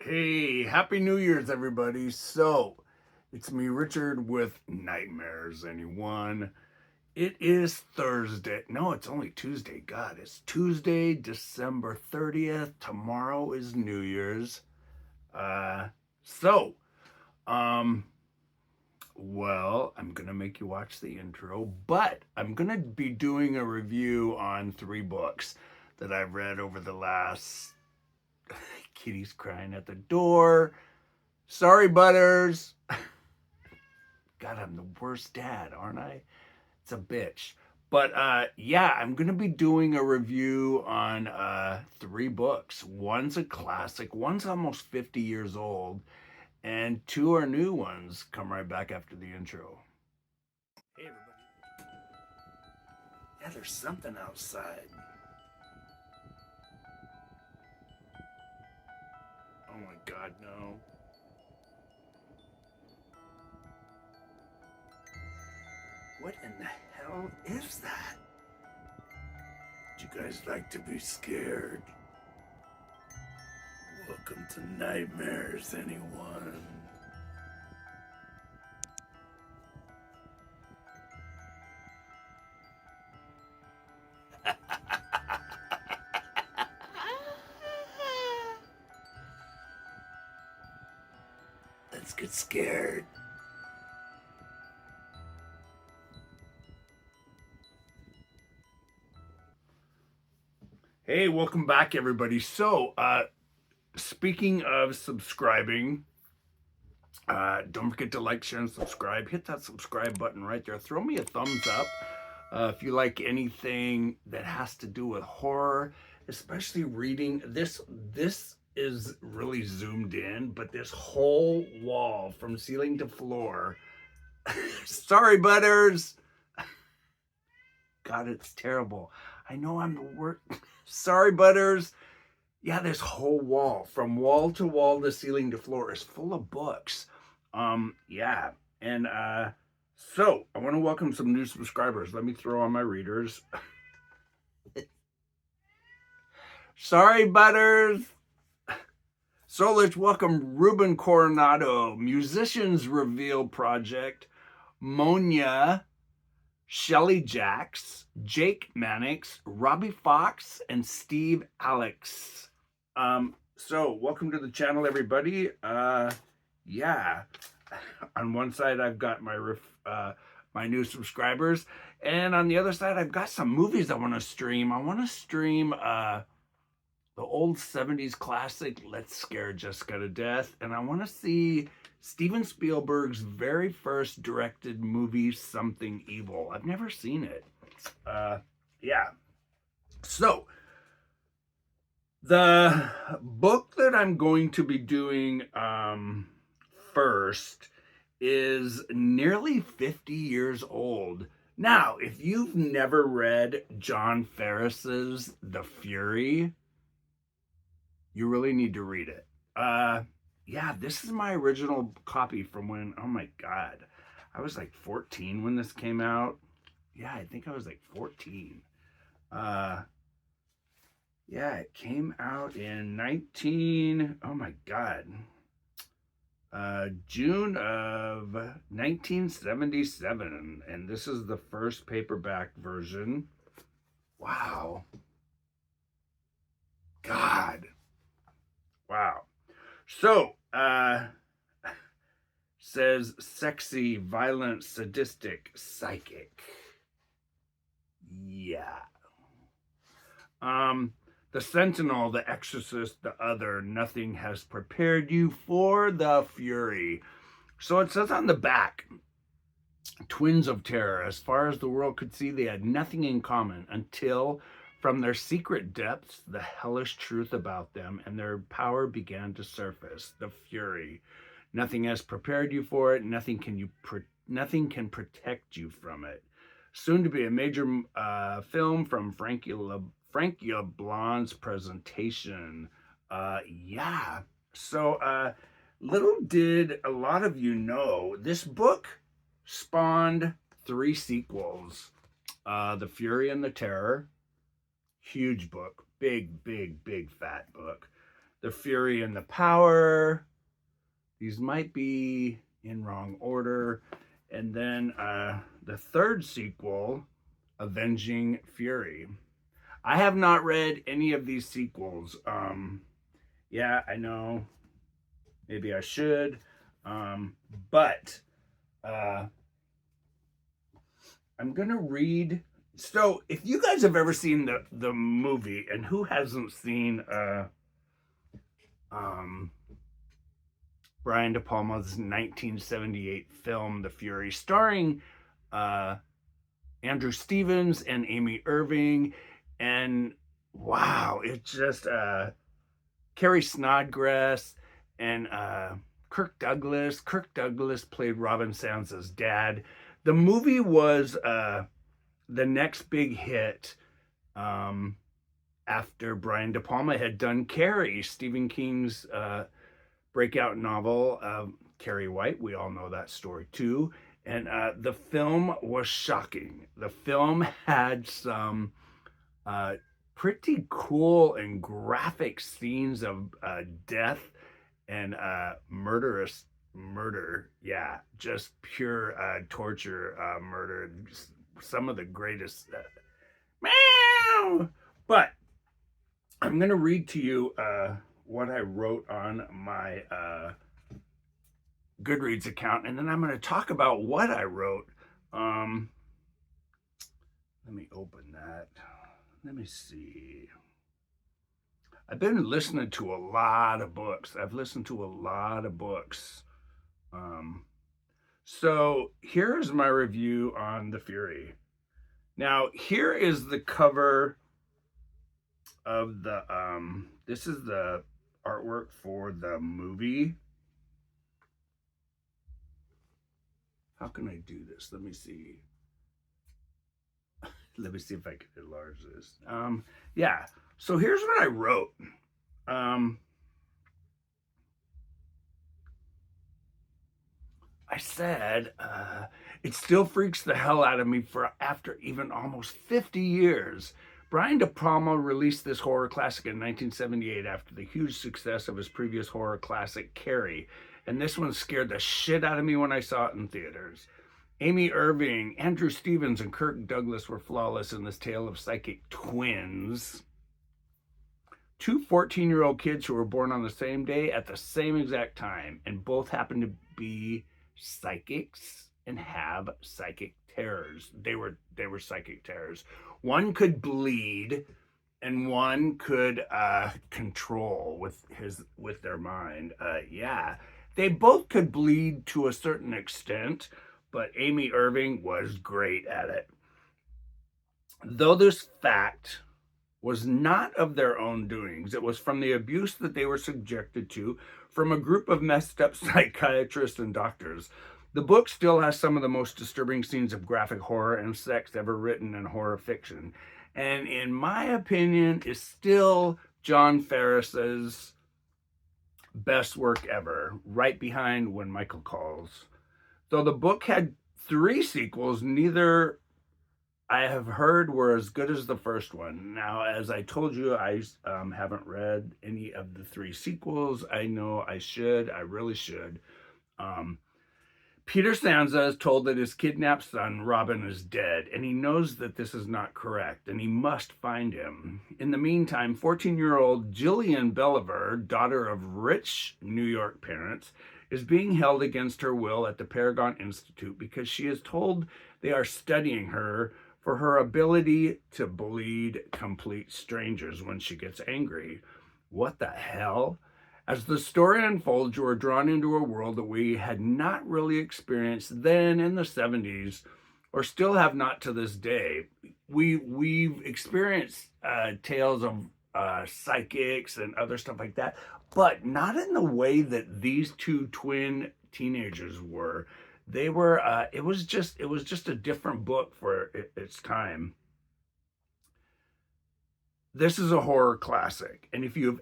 Hey, Happy New Year's, everybody. So, it's me, Richard, with Nightmares, anyone. It is Thursday. No, it's only Tuesday. God, it's Tuesday, December 30th. Tomorrow is New Year's. Uh, so, um, well, I'm gonna make you watch the intro, but I'm gonna be doing a review on 3 books that I've read over the last. Kitty's crying at the door. Sorry, Butters. God, I'm the worst dad, aren't I? It's a bitch. But yeah, I'm gonna be doing a review on 3 books. One's a classic, one's almost 50 years old, and 2 are new ones. Come right back after the intro. Hey everybody. Yeah, there's something outside. Oh my god, no. What in the hell is that? Would you guys like to be scared? Welcome to Nightmares, anyone. Let's get scared. Hey, welcome back, everybody. So, speaking of subscribing, don't forget to like, share, and subscribe. Hit that subscribe button right there. Throw me a thumbs up if you like anything that has to do with horror, especially reading. This is really zoomed in, but this whole wall from ceiling to floor. Sorry, Butters. God, it's terrible. I know I'm the worst. Sorry, Butters. Yeah, this whole wall, from wall to wall, the ceiling to floor, is full of books. Yeah, and so I want to welcome some new subscribers. Let me throw on my readers. Sorry, Butters. So let's welcome Ruben Coronado, Musicians Reveal Project, Monia, Shelly Jacks, Jake Mannix, Robbie Fox, and Steve Alex. So welcome to the channel, everybody. Yeah, on one side I've got my new subscribers, and on the other side I've got some movies I want to stream. I want to stream the old 70s classic Let's Scare Jessica to Death, and I want to see Steven Spielberg's very first directed movie, Something Evil. I've never seen it. Yeah. So, the book that I'm going to be doing first is nearly 50 years old. Now, if you've never read John Farris's The Fury, you really need to read it. Yeah, this is my original copy from when, oh my God, I was like 14 when this came out. Yeah, I think I was like 14. Yeah, it came out in oh my God, June of 1977. And this is the first paperback version. Wow. God. Wow. So, says sexy, violent, sadistic, psychic. Yeah. The Sentinel, the Exorcist, the Other, nothing has prepared you for the Fury. So it says on the back, twins of terror. As far as the world could see, they had nothing in common until, from their secret depths, the hellish truth about them and their power began to surface. The Fury. Nothing has prepared you for it. Nothing can protect you from it. Soon to be a major film from Frankie LeBlanc's presentation. Yeah. So, little did a lot of you know, this book spawned 3 sequels. The Fury and the Terror, huge book, big, big, big, fat book. The Fury and the Power. These might be in wrong order. And then the third sequel, Avenging Fury. I have not read any of these sequels. Yeah, I know. Maybe I should. But I'm going to read. So, if you guys have ever seen the movie, and who hasn't seen Brian DePalma's 1978 film, The Fury, starring Andrew Stevens and Amy Irving, and wow, it's just Carrie Snodgrass and Kirk Douglas. Kirk Douglas played Robin Sansa's dad. The movie was the next big hit after Brian De Palma had done Carrie, Stephen King's breakout novel, Carrie White. We all know that story too. And the film was shocking. The film had some pretty cool and graphic scenes of death and murder. Yeah, just pure torture, murder. Some of the greatest. Meow! But I'm going to read to you what I wrote on my Goodreads account, and then I'm going to talk about what I wrote. Let me open that. Let me see. I've been listening to a lot of books. I've listened to a lot of books. So here's my review on The Fury. Now, here is the cover of the, this is the artwork for the movie. How can I do this? Let me see. Let me see if I can enlarge this. Yeah, so here's what I wrote. I said, it still freaks the hell out of me for after even almost 50 years. Brian De Palma released this horror classic in 1978 after the huge success of his previous horror classic, Carrie. And this one scared the shit out of me when I saw it in theaters. Amy Irving, Andrew Stevens, and Kirk Douglas were flawless in this tale of psychic twins. Two 14-year-old kids who were born on the same day at the same exact time, and both happened to be psychics and have psychic terrors. They were psychic terrors. One could bleed, and one could control with their mind. Yeah, they both could bleed to a certain extent, but Amy Irving was great at it. Though this fact was not of their own doings, it was from the abuse that they were subjected to from a group of messed up psychiatrists and doctors. The book still has some of the most disturbing scenes of graphic horror and sex ever written in horror fiction, and in my opinion is still John Farris's best work ever, right behind When Michael Calls. Though the book had 3 sequels, neither I have heard were as good as the first one. Now, as I told you, I haven't read any of the 3 sequels. I know I should. I really should. Peter Sansa is told that his kidnapped son, Robin, is dead, and he knows that this is not correct, and he must find him. In the meantime, 14-year-old Jillian Belliver, daughter of rich New York parents, is being held against her will at the Paragon Institute because she is told they are studying her for her ability to bleed complete strangers when she gets angry. What the hell? As the story unfolds, you are drawn into a world that we had not really experienced then in the 70s, or still have not to this day. We've experienced tales of psychics and other stuff like that, but not in the way that these 2 twin teenagers were. They were. It was just a different book for its time. This is a horror classic, and if you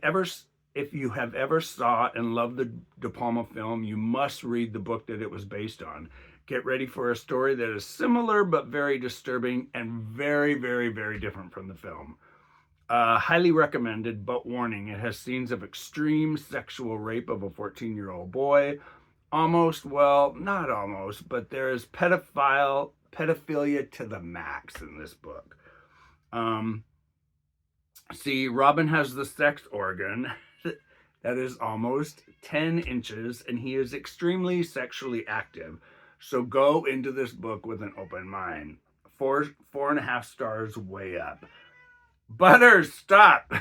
have ever saw and loved the De Palma film, you must read the book that it was based on. Get ready for a story that is similar but very disturbing and very, very, very different from the film. Highly recommended, but warning, it has scenes of extreme sexual rape of a 14-year-old boy. Almost, well, not almost, but there is pedophilia to the max in this book. See, Robin has the sex organ that is almost 10 inches, and he is extremely sexually active. So go into this book with an open mind. 4.5 stars, way up. Butters, stop.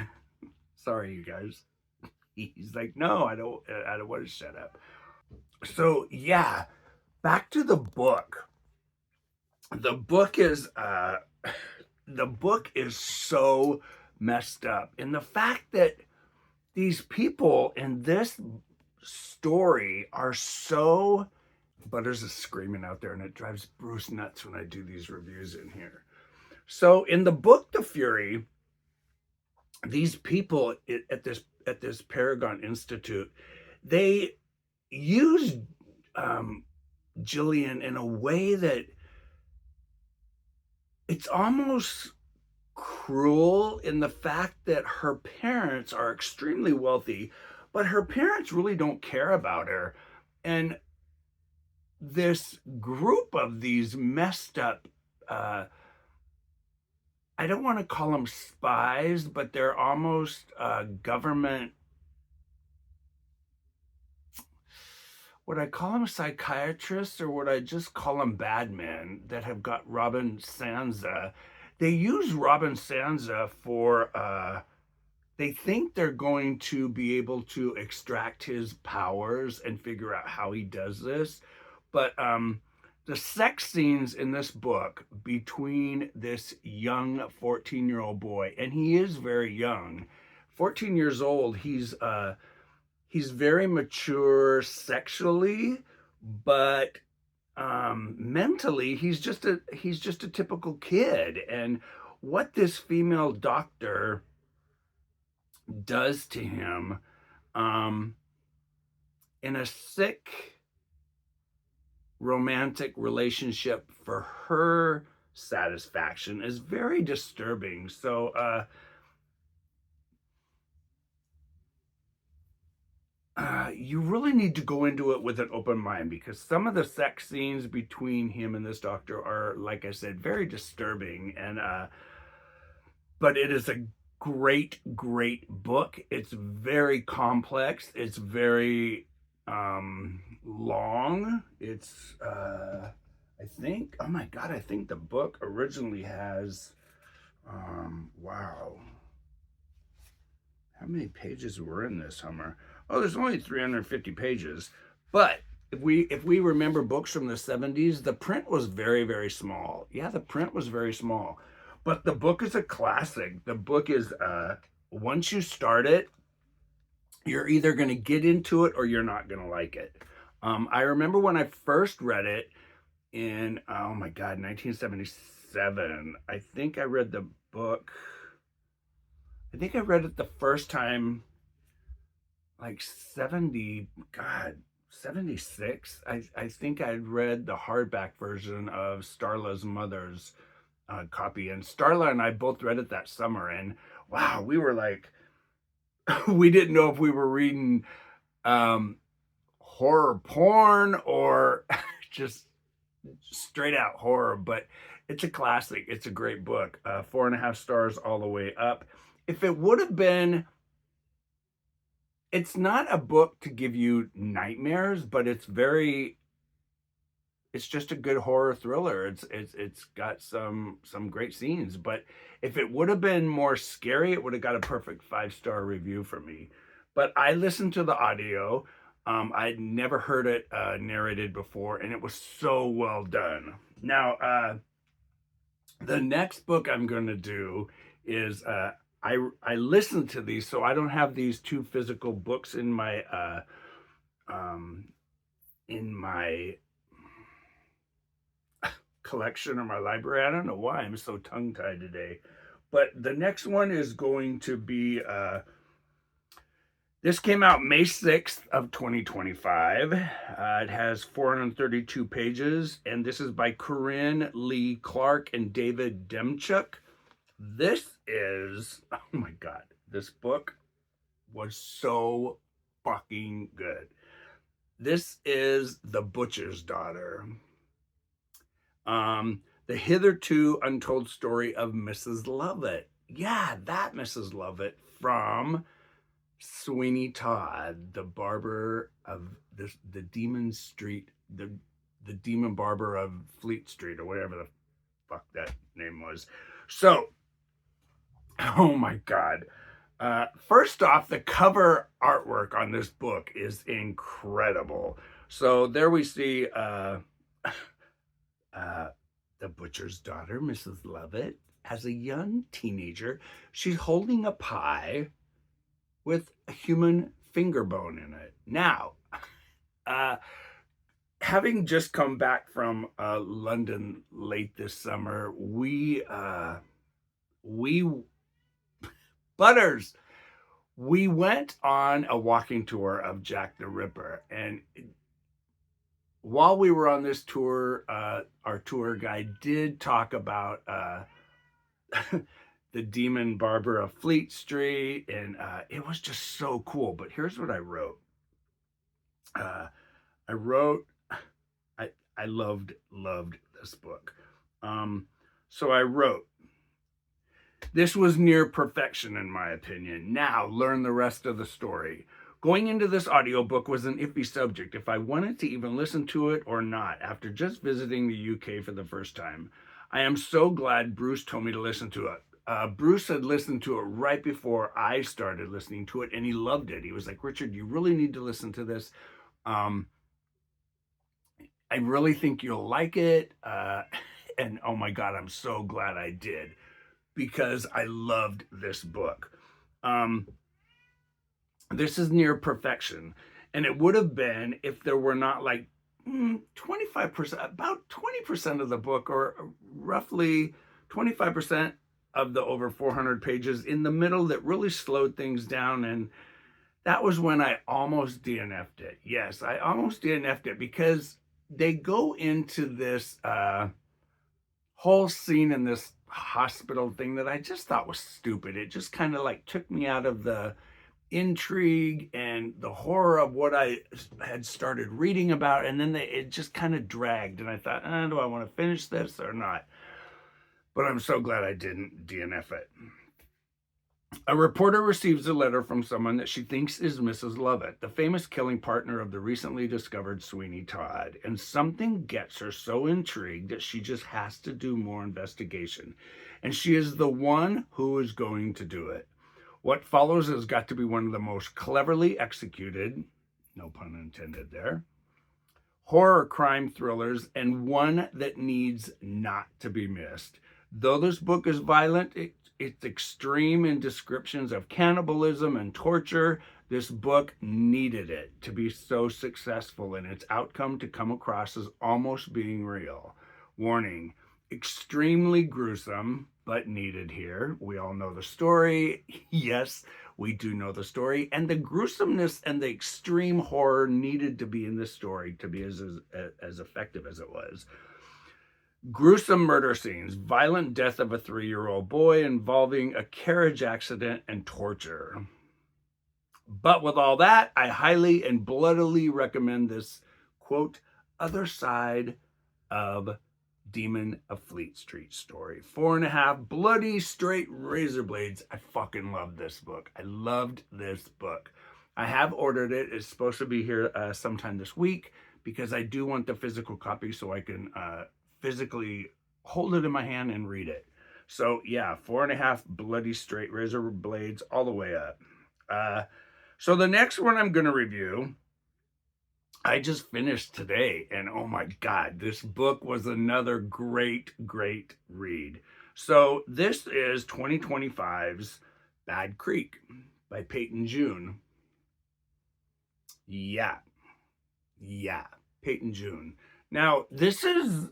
Sorry, you guys. He's like, no, I don't want to shut up. So yeah, back to the book. The book is so messed up. And the fact that these people in this story are so, Butters is screaming out there, and it drives Bruce nuts when I do these reviews in here. So in the book The Fury, these people at this Paragon Institute, they use Jillian in a way that it's almost cruel, in the fact that her parents are extremely wealthy, but her parents really don't care about her. And this group of these messed up, I don't want to call them spies, but they're almost government. Would I call them psychiatrists, or would I just call them bad men that have got Robin Sansa? They use Robin Sansa for, they think they're going to be able to extract his powers and figure out how he does this. But the sex scenes in this book between this young 14-year-old boy, and he is very young, 14 years old, he's very mature sexually, but mentally he's just a typical kid. And what this female doctor does to him in a sick romantic relationship for her satisfaction is very disturbing. So you really need to go into it with an open mind, because some of the sex scenes between him and this doctor are, like I said, very disturbing. And but it is a great book. It's very complex. It's very long. It's I think, oh my god, I think the book originally has wow, how many pages were in this, Hummer? Oh, there's only 350 pages. But if we remember books from the 70s, the print was very small. Yeah, the print was very small. But the book is a classic. The book is once you start it, you're either going to get into it or you're not going to like it. I remember when I first read it in, oh my god, 1977. I think I read the book. I think I read it the first time like 76. I think I'd read the hardback version of Starla's mother's copy, and Starla and I both read it that summer, and wow, we were like, we didn't know if we were reading horror porn or just straight out horror. But it's a classic. It's a great book. 4.5 stars all the way up. If it would have been, it's not a book to give you nightmares, but it's just a good horror thriller. It's got some great scenes. But if it would have been more scary, it would have got a perfect 5-star review from me. But I listened to the audio. I'd never heard it narrated before, and it was so well done. Now, the next book I'm going to do is I listened to these, so I don't have these two physical books in my collection or my library. I don't know why I'm so tongue-tied today. But the next one is going to be this came out May 6th of 2025. It has 432 pages, and this is by Corinne Lee Clark and David Demchuk. This is, oh my God, this book was so fucking good. This is The Butcher's Daughter. The hitherto untold story of Mrs. Lovett. Yeah, that Mrs. Lovett from Sweeney Todd, the barber of the Demon Street, the Demon Barber of Fleet Street, or whatever the fuck that name was. So, oh my God. First off, the cover artwork on this book is incredible. So there we see the butcher's daughter, Mrs. Lovett, as a young teenager. She's holding a pie with a human finger bone in it. Now, having just come back from London late this summer, we Butters, we went on a walking tour of Jack the Ripper, and while we were on this tour, our tour guide did talk about the Demon Barber of Fleet Street, and it was just so cool. But here's what I wrote. I loved this book. So I wrote, this was near perfection in my opinion. Now learn the rest of the story. Going into this audiobook was an iffy subject if I wanted to even listen to it or not after just visiting the UK for the first time. I am so glad Bruce told me to listen to it. Bruce had listened to it right before I started listening to it, and he loved it. He was like, Richard, you really need to listen to this. I really think you'll like it. And oh my God, I'm so glad I did, because I loved this book. This is near perfection, and it would have been if there were not like 25%, about 20% of the book, or roughly 25% of the over 400 pages in the middle that really slowed things down. And that was when I almost DNF'd it. Yes, I almost DNF'd it, because they go into this whole scene in this hospital thing that I just thought was stupid. It just kind of like took me out of the intrigue and the horror of what I had started reading about, and then it just kind of dragged, and I thought, do I want to finish this or not? But I'm so glad I didn't DNF it. A reporter receives a letter from someone that she thinks is Mrs. Lovett, the famous killing partner of the recently discovered Sweeney Todd, and something gets her so intrigued that she just has to do more investigation, and she is the one who is going to do it. What follows has got to be one of the most cleverly executed, no pun intended there, horror crime thrillers, and one that needs not to be missed. Though this book is violent, it's extreme in descriptions of cannibalism and torture. This book needed it to be so successful, and its outcome to come across as almost being real. Warning, extremely gruesome, but needed here. We all know the story. Yes, we do know the story. And the gruesomeness and the extreme horror needed to be in this story to be as effective as it was. Gruesome murder scenes, violent death of a 3-year-old boy involving a carriage accident, and torture. But with all that, I highly and bloodily recommend this, quote, other side of Demon of Fleet Street story. 4.5 bloody straight razor blades. I fucking love this book. I loved this book. I have ordered it. It's supposed to be here sometime this week, because I do want the physical copy so I can physically hold it in my hand and read it. So yeah, 4.5 bloody straight razor blades all the way up. So the next one I'm going to review, I just finished today, and oh my God, this book was another great read. So this is 2025's Bad Creek by Peyton June. Yeah, Peyton June. Now, this is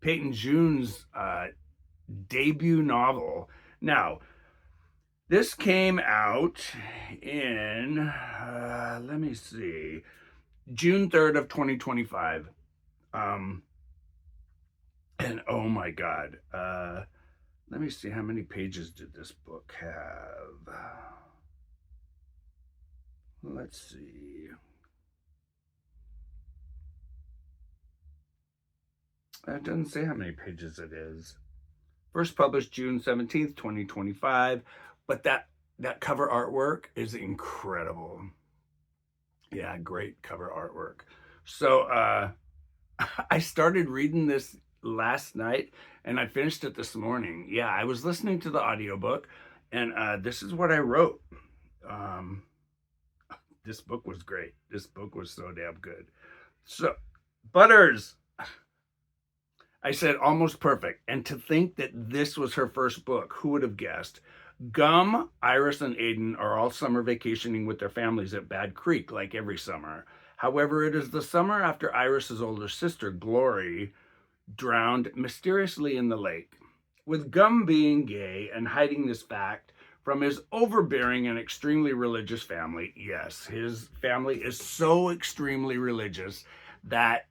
Peyton June's debut novel. Now, this came out in, let me see, June 3rd of 2025. And oh my God, let me see, how many pages did this book have? Let's see. It doesn't say how many pages it is. First published June 17th, 2025. But that cover artwork is incredible. Yeah, great cover artwork. So I started reading this last night and I finished it this morning. Yeah, I was listening to the audiobook and this is what I wrote. Um, this book was great. This book was so damn good. So, Butters, I said almost perfect. And to think that this was her first book, who would have guessed? Gum, Iris, and Aiden are all summer vacationing with their families at Bad Creek, like every summer. However, it is the summer after Iris's older sister, Glory, drowned mysteriously in the lake. With Gum being gay and hiding this fact from his overbearing and extremely religious family, yes, his family is so extremely religious that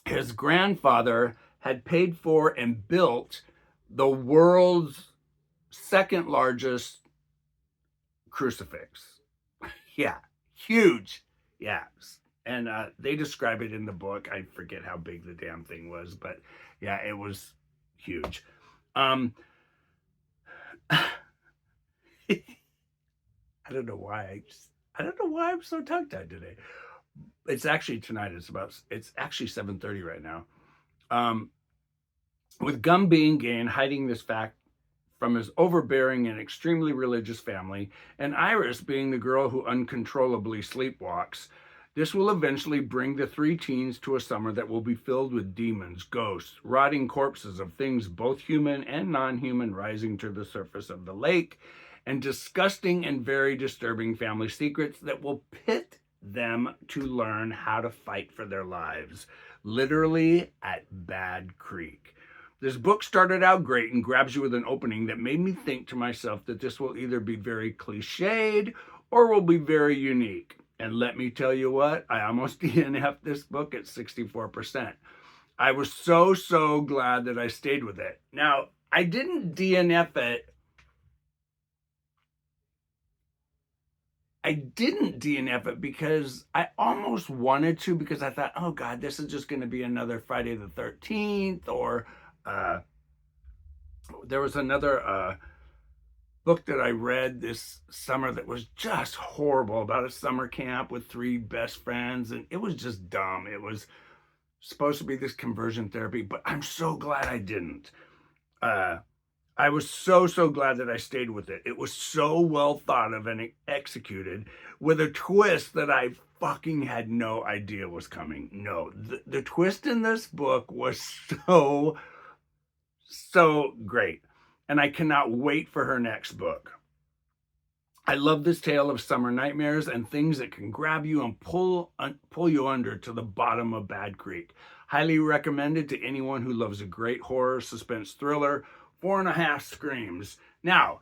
his grandfather had paid for and built the world's second largest crucifix. Yeah, huge. Yeah. And they describe it in the book. I forget how big the damn thing was, but yeah, it was huge. I don't know why. I don't know why I'm so tongue tied today. It's actually tonight. It's actually 7:30 right now. With Gum being gay and hiding this fact from his overbearing and extremely religious family, and Iris being the girl who uncontrollably sleepwalks, this will eventually bring the three teens to a summer that will be filled with demons, ghosts, rotting corpses of things both human and non-human rising to the surface of the lake, and disgusting and very disturbing family secrets that will pit them to learn how to fight for their lives, literally at Bad Creek. This book started out great and grabs you with an opening that made me think to myself that this will either be very cliched or will be very unique. And let me tell you what, I almost DNF'd this book at 64%. I was so glad that I stayed with it. Now, I didn't DNF it. I didn't DNF it because I almost wanted to, because I thought, oh God, this is just going to be another Friday the 13th, or there was another book that I read this summer that was just horrible, about a summer camp with three best friends, and it was just dumb. It was supposed to be this conversion therapy, but I'm so glad I didn't. I was so glad that I stayed with it. It was so well thought of and executed, with a twist that I fucking had no idea was coming. No, the twist in this book was so great. And I cannot wait for her next book. I love this tale of summer nightmares and things that can grab you and pull you under to the bottom of Bad Creek. Highly recommended to anyone who loves a great horror suspense thriller. 4.5 screams. Now,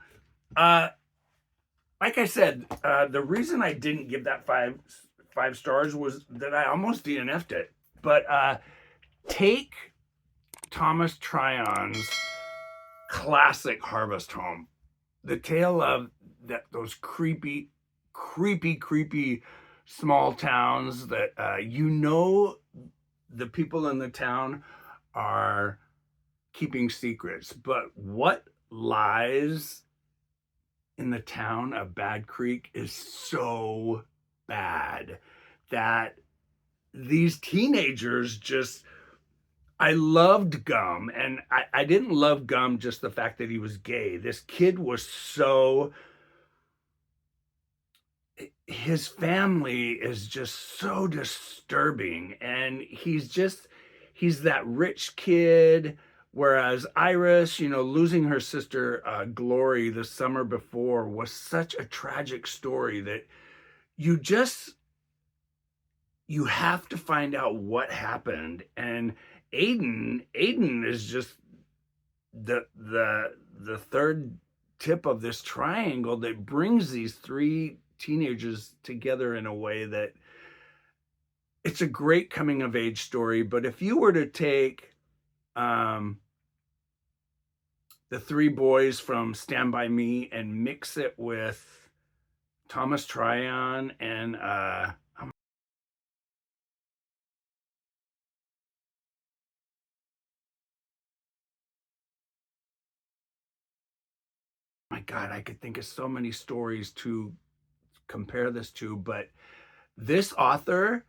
like I said, the reason I didn't give that five stars was that I almost DNF'd it. But take Thomas Tryon's classic Harvest Home. The tale of those creepy small towns that the people in the town are keeping secrets, but what lies in the town of Bad Creek is so bad that these teenagers just... I loved Gum, and I didn't love Gum just the fact that he was gay. This kid was his family is just so disturbing, and he's that rich kid, whereas Iris, losing her sister Glory the summer before was such a tragic story that you have to find out what happened. And Aiden is just the third tip of this triangle that brings these three teenagers together in a way that it's a great coming of age story. But if you were to take the three boys from Stand By Me and mix it with Thomas Tryon and oh my God, I could think of so many stories to compare this to, but this author,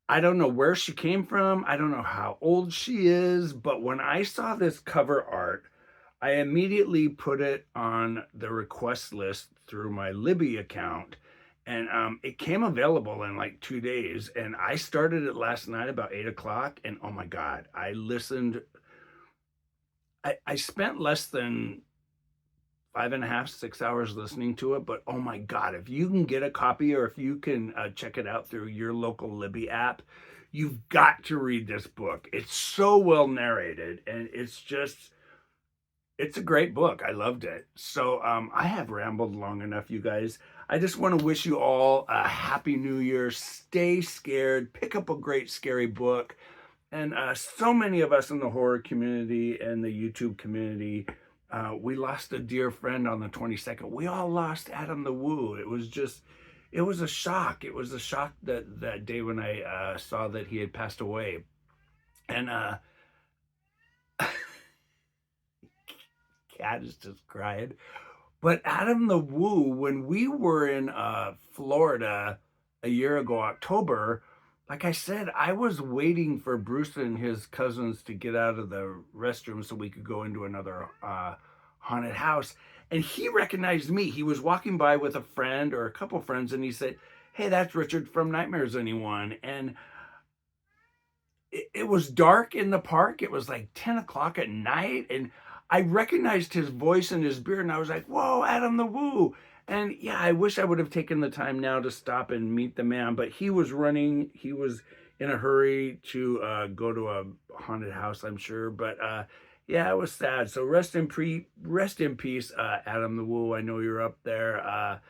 I don't know where she came from. I don't know how old she is, but when I saw this cover art, I immediately put it on the request list through my Libby account, and it came available in like 2 days. And I started it last night about 8 o'clock, and oh my God, I listened. I spent less than 5.5, 6 hours listening to it, but oh my God, if you can get a copy or if you can check it out through your local Libby app, you've got to read this book. It's so well narrated, and it's a great book. I loved it. So I have rambled long enough, you guys. I just want to wish you all a happy new year. Stay scared. Pick up a great scary book. And so many of us in the horror community and the YouTube community, we lost a dear friend on the 22nd. We all lost Adam the Woo. It was a shock. It was a shock that day when I saw that he had passed away. And Cat is just crying. But Adam the Woo, when we were in Florida a year ago, October, like I said, I was waiting for Bruce and his cousins to get out of the restroom so we could go into another haunted house. And he recognized me. He was walking by with a friend or a couple friends, and he said, "Hey, that's Richard from Nightmares Anyone." And it was dark in the park. It was like 10 o'clock at night. And I recognized his voice and his beard. And I was like, whoa, Adam the Woo. And yeah, I wish I would have taken the time now to stop and meet the man. But he was running. He was in a hurry to go to a haunted house, I'm sure. But yeah, it was sad. So rest in peace, Adam the Woo. I know you're up there.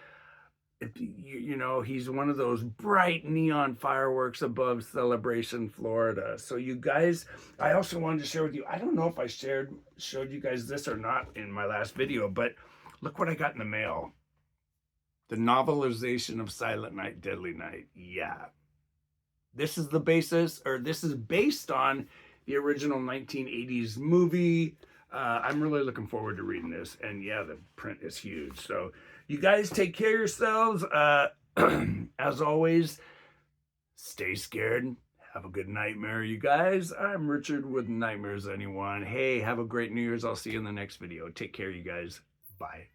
You know, he's one of those bright neon fireworks above Celebration, Florida. So you guys, I also wanted to share with you, I don't know if I showed you guys this or not in my last video, but look what I got in the mail. The novelization of Silent Night, Deadly Night. Yeah. This is the basis, or this is based on the original 1980s movie. I'm really looking forward to reading this. And yeah, the print is huge. So you guys take care of yourselves. As always, stay scared. Have a good nightmare, you guys. I'm Richard with Nightmares Anyone. Hey, have a great New Year's. I'll see you in the next video. Take care, you guys. Bye.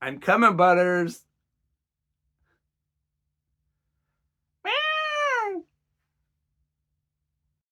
I'm coming, Butters.